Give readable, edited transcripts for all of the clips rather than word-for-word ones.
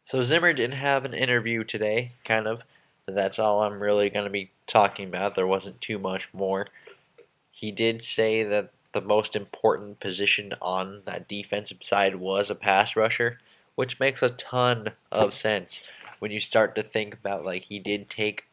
So Zimmer didn't have an interview today, kind of. That's all I'm really going to be talking about. There wasn't too much more. He did say that the most important position on that defensive side was a pass rusher, which makes a ton of sense when you start to think about like he did take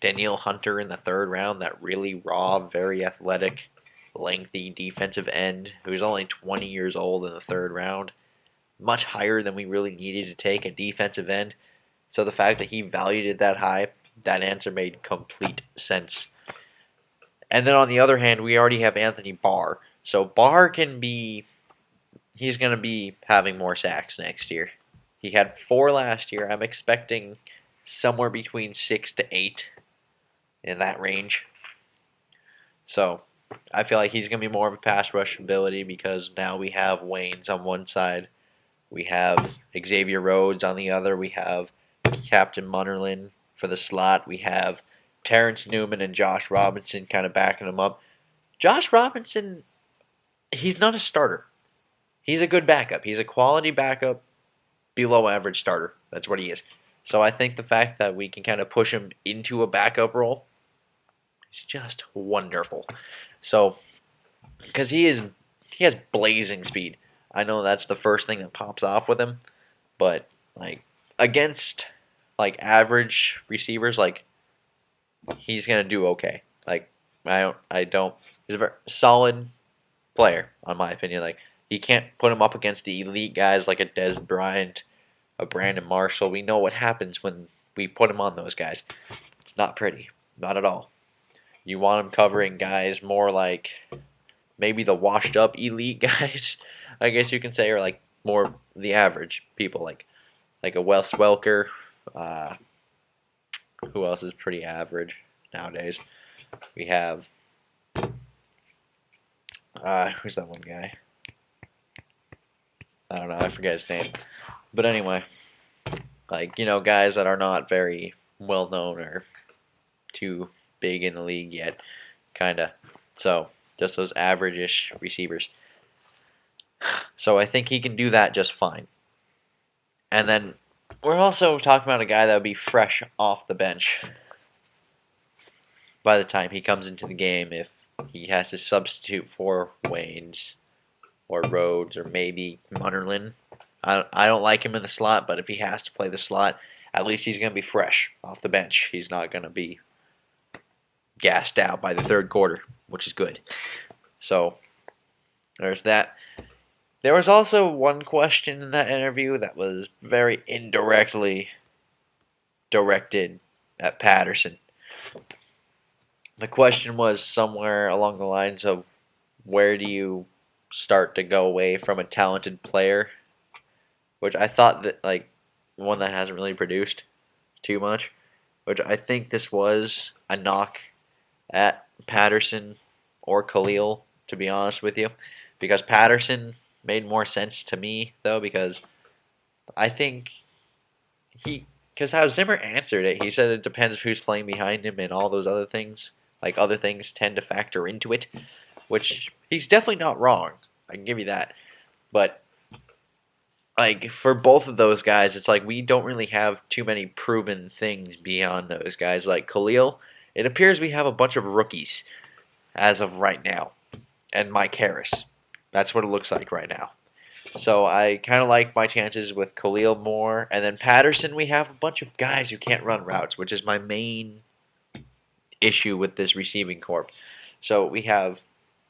Danielle Hunter in the third round, that really raw, very athletic, lengthy defensive end who's only 20 years old in the third round, much higher than we really needed to take a defensive end. So the fact that he valued it that high, that answer made complete sense. And then on the other hand, we already have Anthony Barr. So Barr he's going to be having more sacks next year. He had 4 last year. I'm expecting somewhere between 6 to 8 in that range. So I feel like he's going to be more of a pass rush ability because now we have Waynes on one side. We have Xavier Rhodes on the other. We have Captain Munnerlin for the slot. We have Terrence Newman and Josh Robinson kind of backing him up. Josh Robinson, he's not a starter. He's a good backup. He's a quality backup, below average starter. That's what he is. So I think the fact that we can kind of push him into a backup role is just wonderful. So, because he has blazing speed. I know that's the first thing that pops off with him, but like against like average receivers, like he's gonna do okay. Like I don't. He's a very solid player, in my opinion. Like you can't put him up against the elite guys like a Des Bryant, a Brandon Marshall. We know what happens when we put him on those guys. It's not pretty, not at all. You want him covering guys more like maybe the washed up elite guys, I guess you can say, or like more the average people, like a Wes Welker. Uh, who else is pretty average nowadays? We have who's that one guy? I don't know. I forget his name. But anyway, like guys that are not very well known or too big in the league yet, kinda. So just those average-ish receivers. So I think he can do that just fine. And then we're also talking about a guy that would be fresh off the bench by the time he comes into the game if he has to substitute for Waynes or Rhodes or maybe Munnerlin. I don't like him in the slot, but if he has to play the slot, at least he's going to be fresh off the bench. He's not going to be gassed out by the third quarter, which is good. So there's that. There was also one question in that interview that was very indirectly directed at Patterson. The question was somewhere along the lines of, where do you start to go away from a talented player? Which I thought that, like, one that hasn't really produced too much. Which I think this was a knock at Patterson or Khalil, to be honest with you. Because Patterson made more sense to me, though, because I think because how Zimmer answered it, he said it depends who's playing behind him and all those other things. Like, other things tend to factor into it, which he's definitely not wrong. I can give you that. But, like, for both of those guys, it's like we don't really have too many proven things beyond those guys. Like Khalil, it appears we have a bunch of rookies as of right now. And Mike Harris. That's what it looks like right now. So I kind of like my chances with Khalil more. And then Patterson, we have a bunch of guys who can't run routes, which is my main issue with this receiving corps. So we have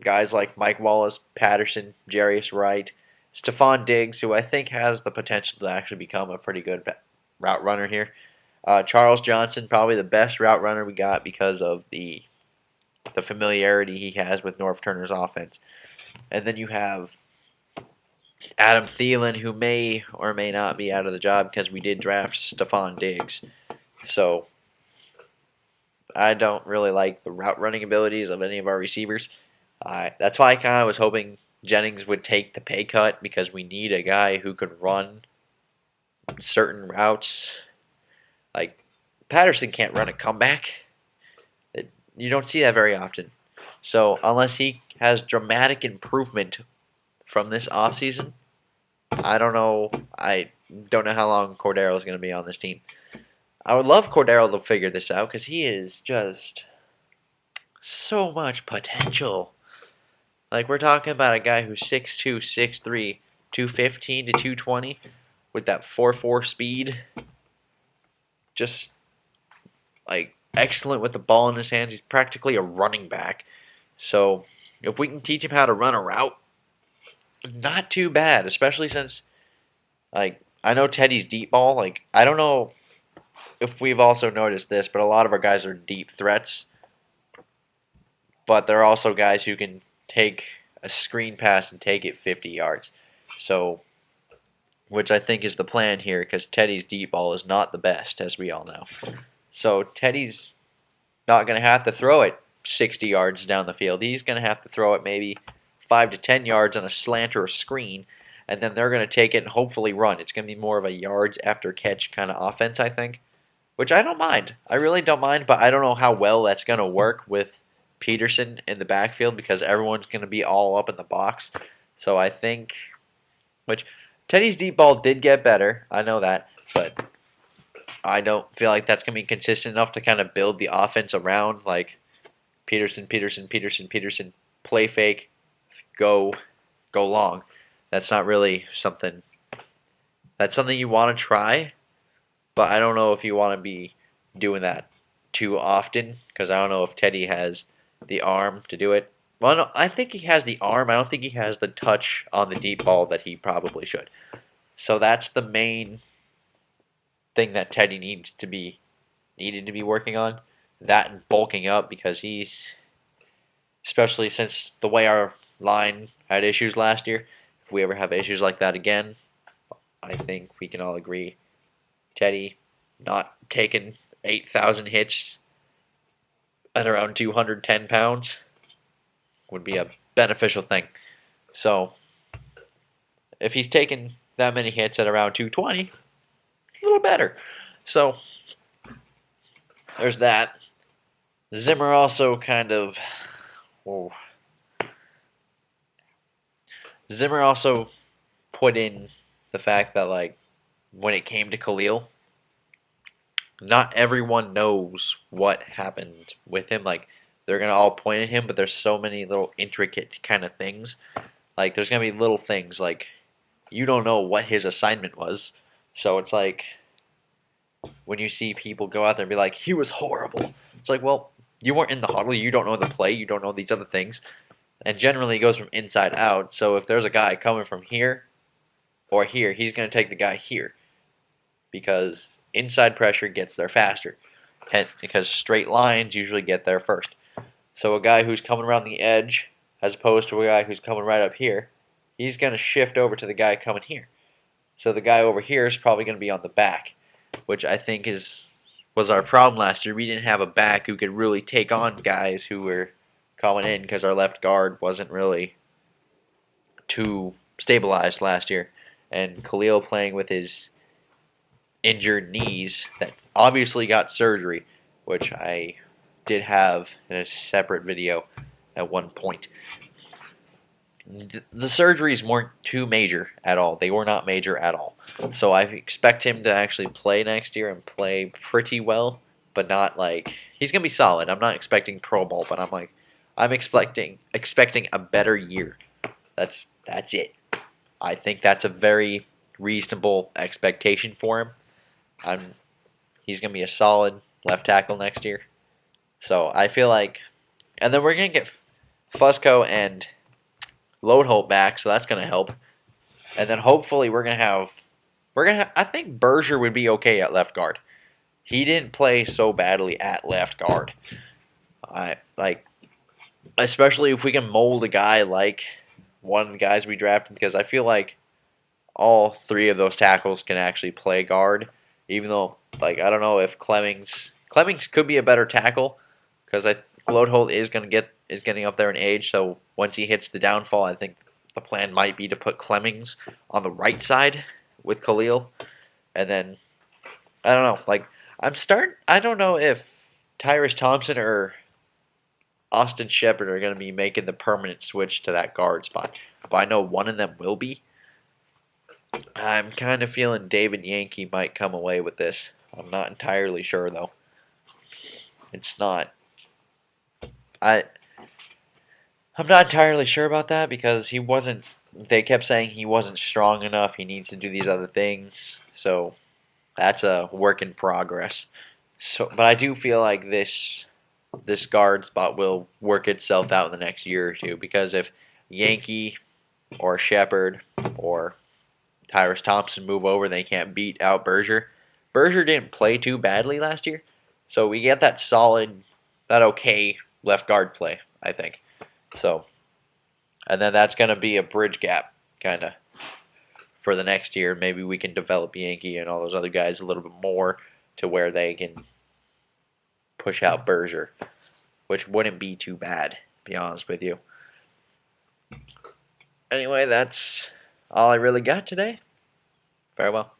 guys like Mike Wallace, Patterson, Jarius Wright, Stephon Diggs, who I think has the potential to actually become a pretty good route runner here. Charles Johnson, probably the best route runner we got because of the familiarity he has with Norv Turner's offense. And then you have Adam Thielen, who may or may not be out of the job because we did draft Stephon Diggs. So I don't really like the route running abilities of any of our receivers. That's why I kind of was hoping Jennings would take the pay cut, because we need a guy who could run certain routes. Like, Patterson can't run a comeback. You don't see that very often. So unless he has dramatic improvement from this offseason, I don't know. I don't know how long Cordero is going to be on this team. I would love Cordero to figure this out because he is just so much potential. Like, we're talking about a guy who's 6'2", 6'3", 215 to 220 with that 4.4 speed. Just, like, excellent with the ball in his hands. He's practically a running back. So, if we can teach him how to run a route, not too bad, especially since, like, I know Teddy's deep ball. Like, I don't know if we've also noticed this, but a lot of our guys are deep threats. But they're also guys who can take a screen pass and take it 50 yards. So, which I think is the plan here, because Teddy's deep ball is not the best, as we all know. So Teddy's not going to have to throw it 60 yards down the field. He's going to have to throw it maybe 5 to 10 yards on a slant or a screen, and then they're going to take it and hopefully run. It's going to be more of a yards after catch kind of offense, I think, which I don't mind. I really don't mind, but I don't know how well that's going to work with Peterson in the backfield because everyone's going to be all up in the box. So I think, which Teddy's deep ball did get better. I know that, but I don't feel like that's going to be consistent enough to kind of build the offense around like Peterson, play fake, go long. That's not really something. That's something you want to try, but I don't know if you want to be doing that too often because I don't know if Teddy has the arm to do it. Well, no, I think he has the arm. I don't think he has the touch on the deep ball that he probably should. So that's the main thing that Teddy needed to be working on. That and bulking up because he's, especially since the way our line had issues last year, if we ever have issues like that again, I think we can all agree Teddy not taking 8,000 hits at around 210 pounds would be a beneficial thing. So, if he's taking that many hits at around 220, a little better. So, there's that. Zimmer also kind of. Whoa. Zimmer also put in the fact that, like, when it came to Khalil, not everyone knows what happened with him. Like, they're going to all point at him, but there's so many little intricate kind of things. Like, there's going to be little things, like, you don't know what his assignment was. So it's like, when you see people go out there and be like, he was horrible. It's like, well, you weren't in the huddle. You don't know the play. You don't know these other things. And generally, it goes from inside out. So if there's a guy coming from here or here, he's going to take the guy here. Because inside pressure gets there faster. And because straight lines usually get there first. So a guy who's coming around the edge, as opposed to a guy who's coming right up here, he's going to shift over to the guy coming here. So the guy over here is probably going to be on the back, which I think was our problem last year. We didn't have a back who could really take on guys who were coming in because our left guard wasn't really too stabilized last year. And Khalil playing with his injured knees that obviously got surgery, which I did have in a separate video at one point. The surgeries weren't too major at all. They were not major at all. So I expect him to actually play next year and play pretty well, but not like he's gonna be solid. I'm not expecting Pro Bowl, but I'm expecting a better year. That's it. I think that's a very reasonable expectation for him. He's gonna be a solid left tackle next year. So I feel like, and then we're gonna get Fusco and Loadholt back, so that's gonna help. And then hopefully we're gonna have. I think Berger would be okay at left guard. He didn't play so badly at left guard. Especially if we can mold a guy like one of the guys we drafted, because I feel like all three of those tackles can actually play guard. Even though, I don't know if Clemmings could be a better tackle, because Loadholt is getting up there in age. So once he hits the downfall, I think the plan might be to put Clemmings on the right side with Khalil, and then I don't know. I don't know if Tyrus Thompson or Austin Shepard are going to be making the permanent switch to that guard spot, but I know one of them will be. I'm kind of feeling David Yankee might come away with this. I'm not entirely sure though. It's not. I I'm not entirely sure about that because he wasn't. They kept saying he wasn't strong enough. He needs to do these other things. So that's a work in progress. So, but I do feel like this guard spot will work itself out in the next year or two because if Yankee or Shepard or Tyrus Thompson move over, they can't beat out Berger. Berger didn't play too badly last year, so we get that solid, that okay left guard play, I think. So, and then that's going to be a bridge gap, kind of, for the next year. Maybe we can develop Yankee and all those other guys a little bit more to where they can push out Berger, which wouldn't be too bad, to be honest with you. Anyway, that's all I really got today. Farewell.